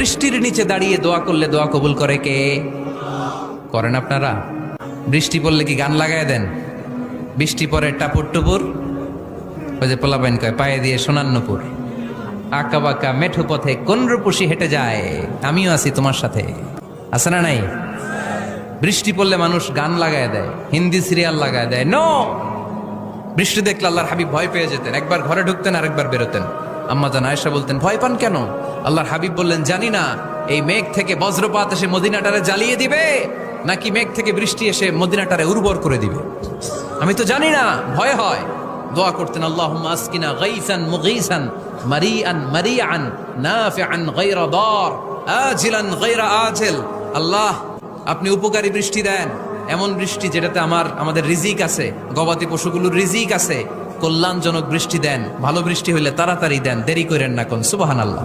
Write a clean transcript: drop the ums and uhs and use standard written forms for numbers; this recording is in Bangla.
বৃষ্টির নিচে দাঁড়িয়ে দোয়া করলে দোয়া কবুল করে কে? করেন আপনারা? বৃষ্টি পড়লে কি গান লাগায় দেন? বৃষ্টি পরে টাপুর টুপুর, ওই যে পোলাপাইন কয় পায়ে দিয়ে সোনান্নপুর, আঁকা বাঁকা মেঠো পথে কোন রূপসী হেঁটে যায়, আমিও আছি তোমার সাথে, আছে না নাই? বৃষ্টি পড়লে মানুষ গান লাগায় দেয়, হিন্দি সিরিয়াল লাগায় দেয়। নো, বৃষ্টি দেখলে আল্লাহর হাবিব ভয় পেয়ে যেতেন, একবার ঘরে ঢুকতেন আর একবার বেরোতেন। আম্মা জান আয়েশা বলতেন, ভয় পান কেন? আল্লাহর হাবিব বললেন, জানি না এই মেঘ থেকে বজ্রপাত এসে মদিনাটারে জ্বালিয়ে দিবে নাকি মেঘ থেকে বৃষ্টি এসে মদিনাটারে উর্বর করে দিবে, আমি তো জানি না, ভয় হয়। দোয়া করতেন, আল্লাহুম্মা আসকিনা গাইসান মুগীসান মারিআন মারিআন নাফিআন গায়রা দার আজিলান গায়রা আজিল। আল্লাহ, আপনি উপকারী বৃষ্টি দেন, এমন বৃষ্টি যেটাতে আমাদের রিজিক আছে, গবাদি পশুগুলোর রিজিক আছে, কল্যাণজনক বৃষ্টি দেন, ভালো বৃষ্টি হইলে তাড়াতাড়ি দেন, দেরি করেন না কোন। সুবহানাল্লাহ।